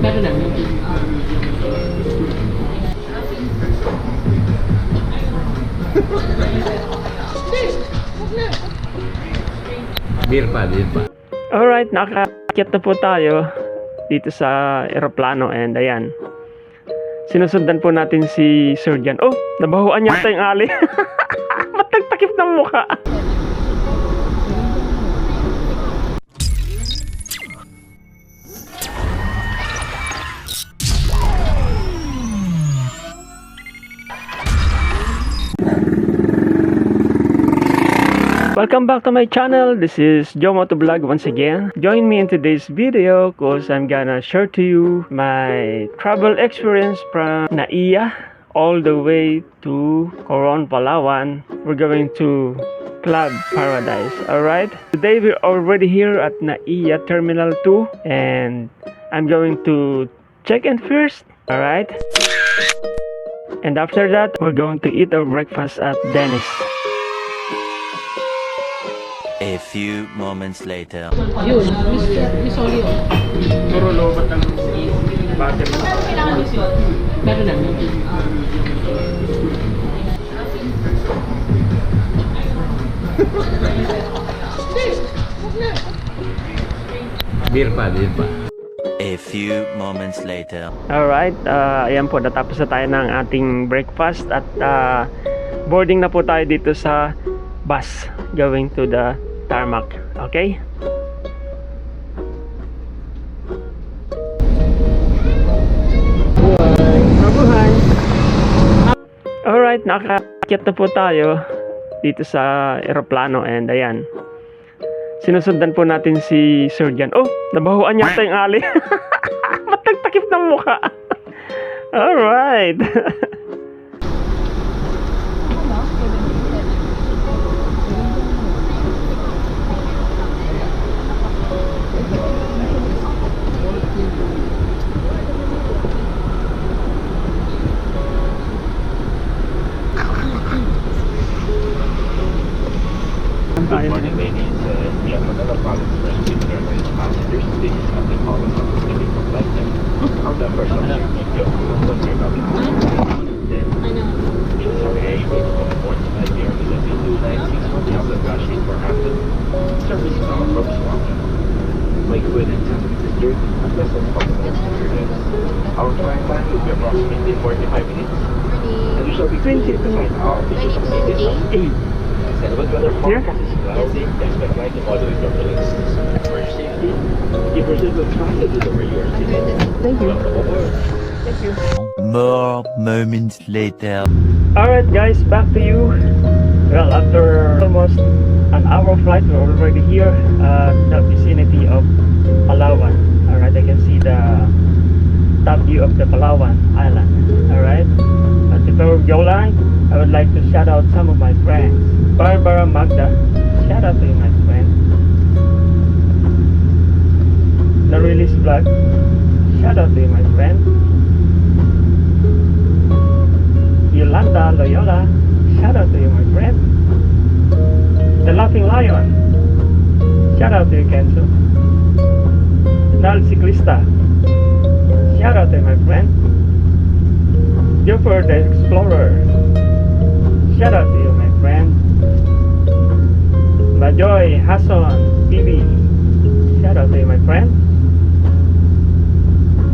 Meron na. Beer pa. Alright, nakakakit na po tayo dito sa eroplano and ayan. Sinusundan po natin si Sir Jan. Oh, nabahuan yata yung ali. Matagtakip ng mukha. Welcome back to my channel. This is Joe Motovlog once again. Join me in today's video cause I'm gonna share to you my travel experience from Naiya all the way to Coron, Palawan. We're going to Club Paradise. Alright? Today we're already here at Naiya Terminal 2 and I'm going to check in first. Alright? And after that, we're going to eat our breakfast at Dennis. A few moments later. Yun, Miss Oli yun. Puro lobat ang battery. Kailangan Miss yun. Meron na. Beer pa. A few moments later. Alright, ayan po, natapos na tayo ng ating breakfast at boarding na po tayo dito sa bus going to the tarmac. Okay? Mabuhay! Alright, nakakakit na po tayo dito sa eroplano and ayan. Sinusundan po natin si Sir Jan. Oh, nabahuan yata yung ali. Matagtakip ng mukha. Alright. Good morning, ladies and gentlemen. The following French Airlines passengers speaking at the call of the city from London. Our numbers of your video will be Sorry, wait for the port. Dear Elizabeth, 296 hotels and Flushing for Hampton. Service bound from Swansea. Lakewood and San Francisco, a pleasant compliment experience. Our flight time will be approximately 45 minutes. And we shall be cleared to sign out if you succeeded on 8. And when weather forecast is cloudy, expect light to moderate turbulence. For your safety, give yourself a try to deliver your ticket. Thank you. Welcome aboard. Thank you. More moments later. Alright guys, back to you. Well, after almost an hour flight, we're already here at the vicinity of Palawan. Alright, I can see the top view of the Palawan island. Alright, but before we go on, I would like to shout out some of my friends. Barbara Magda, shout out to you my friend. Narilis Vlog, shout out to you my friend. Yolanda Loyola, shout out to you my friend. The Laughing Lion, shout out to you Kenzo. Nal Ciclista, shout out to you my friend. Joffer the Explorer, shout out to you my friend. Majoy Hasson TV, shout out to you my friend.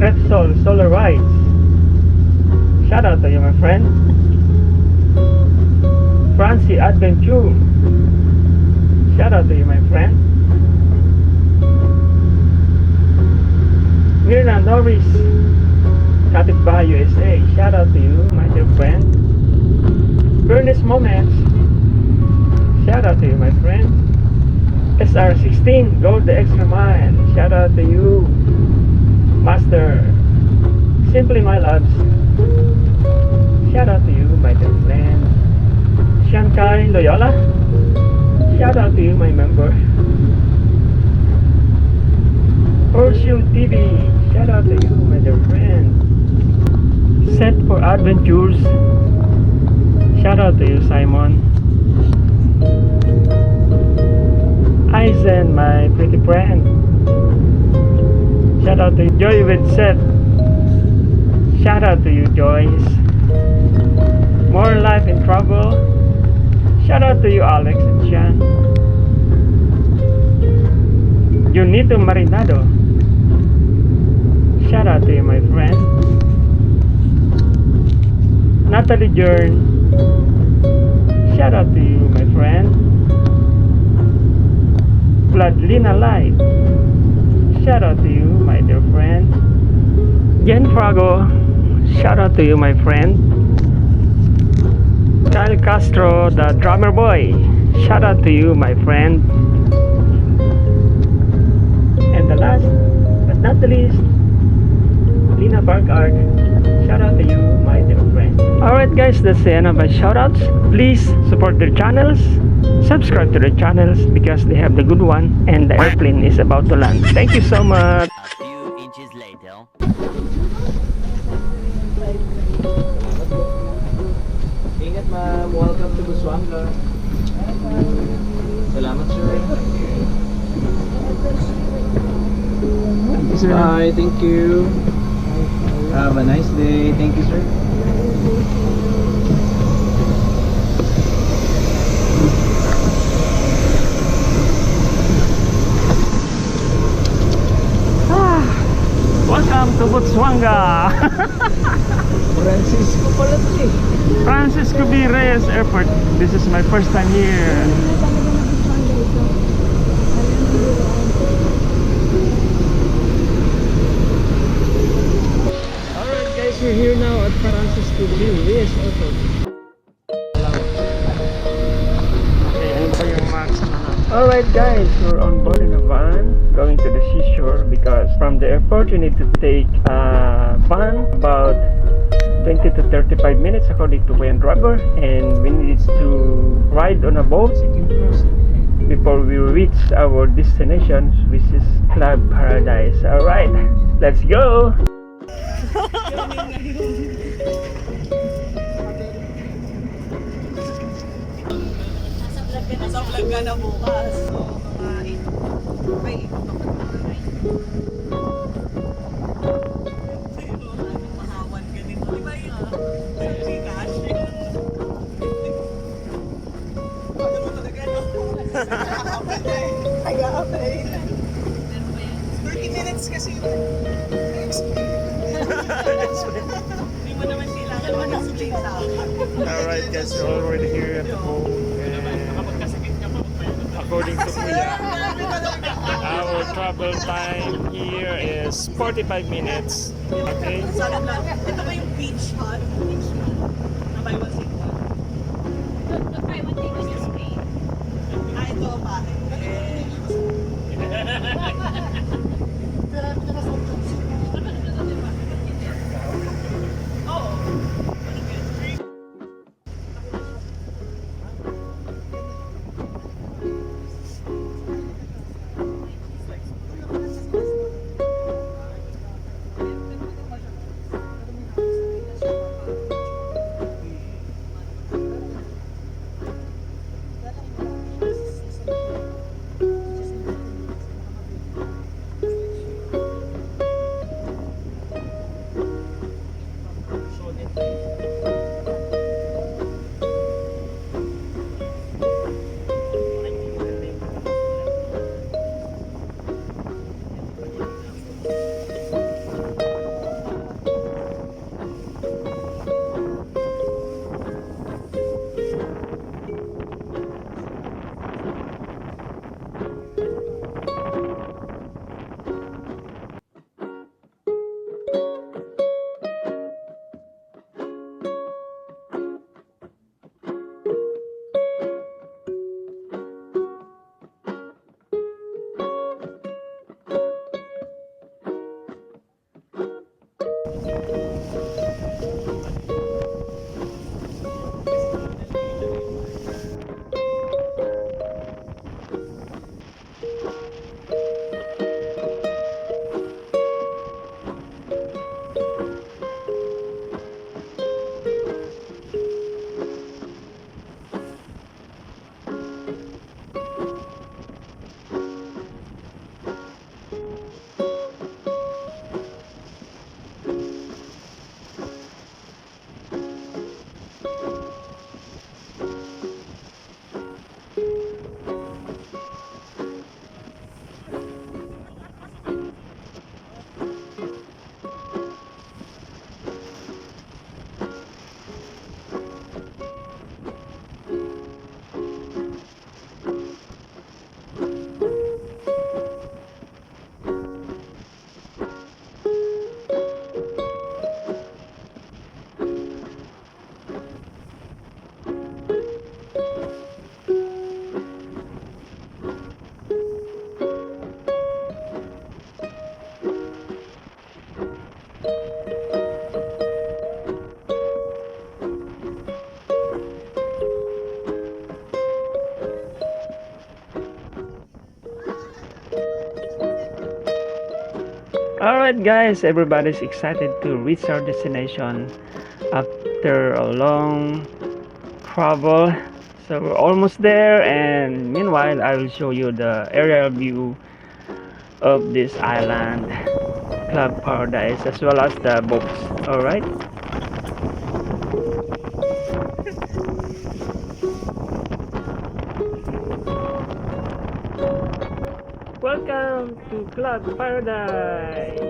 Repsol Solar Rides, shout out to you my friend. Francie Adventure, shout out to you my friend. Mirna Norris, Kapitbahay USA, shout out to you my dear friend. Bernice Moments, shout out to you my friend. SR16, Go the Extra Mile, shout out to you Master. Simply My Loves, shout out to you my dear friend. Shankai Loyola, shout out to you my member. Horseshoe TV, shout out to you my dear friend. Set for Adventures, shout out to you Simon. Aizen, my pretty friend, shout out to Joy with Seth. Shout out to you, Joyce. More Life in Trouble. Shout out to you, Alex and Sean. Junito Marinado. Shout out to you, my friend. Natalie Jern. Shout out to you, my friend. Vladlina Light. Shout out to you, my dear friend. Jen Frago. Shout out to you, my friend. Kyle Castro, the drummer boy. Shout out to you, my friend. And the last but not the least, Lina Barkart. Shout out to you, my dear friend. Alright guys, that's the end of my shoutouts. Please support their channels. Subscribe to their channels because they have the good one and the airplane is about to land. Thank you so much. A few inches later. Ingat ma'am. Welcome to Busuanga. Salamat sir. Bye. Thank you. Have a nice day. Thank you sir. Welcome to Busuanga. Francisco pala to eh. Francisco B. Reyes Airport. This is my first time here. Alright guys, we're here now at Francisco B. Reyes Airport. Alright guys, we're on board in a van going to the seashore because from the airport you need to take a van about 20 to 35 minutes according to Kuya driver, and we need to ride on a boat before we reach our destination, which is Club Paradise. Alright, let's go! Nasa vlog ka na bukas. So, mga 8. Mahawan ka din. Di ba yun? Si Cash. Ano mo talaga, no? Nag-a-apply. 30 minutes kasi yun. Hindi mo naman kailangan mag-explain sa akin. Alright guys, we're already here at the boat. According to Kuya, our travel time here is 45 minutes. Okay? Sana lang. Ito ba yung beach hut? Beach hut. Na buy one take one. Buy one take one is free. Ah, ito ang bahay. Oo. Alright guys, everybody's excited to reach our destination after a long travel. So we're almost there, and meanwhile I will show you the aerial view of this island, Club Paradise, as well as the boats. Alright? Welcome to Club Paradise!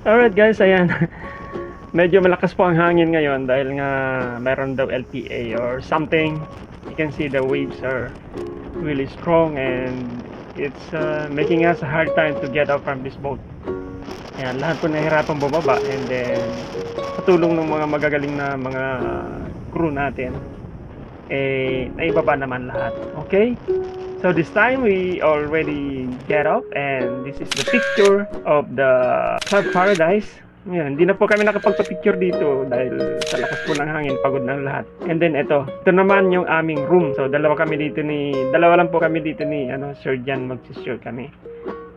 Alright guys, ayan. Medyo malakas po ang hangin ngayon dahil nga meron daw LPA or something. You can see the waves are really strong and it's making us a hard time to get out from this boat. Ayan, lahat po nahihirapan bumaba, and then sa tulong ng mga magagaling na mga crew natin, naibaba naman lahat. Okay? So this time we already get up, and this is the picture of the Club Paradise. Ayan, hindi na po kami nakapagpa-picture dito dahil sa lakas po ng hangin, pagod na lahat. And then ito naman yung aming room. So dalawa lang po kami dito ni Sir Jan, mag-share kami.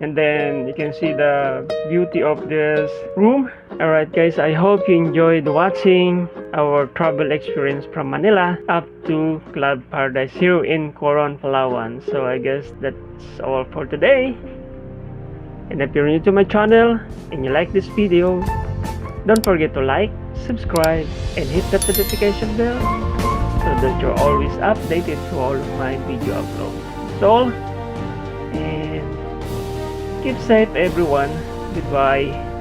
And then you can see the beauty of this room. Alright guys, I hope you enjoyed watching our travel experience from Manila up to Club Paradise here in Coron, Palawan. So I guess that's all for today. And if you're new to my channel and you like this video, don't forget to like, subscribe, and hit that notification bell so that you're always updated to all of my video uploads. So, and keep safe everyone. Goodbye.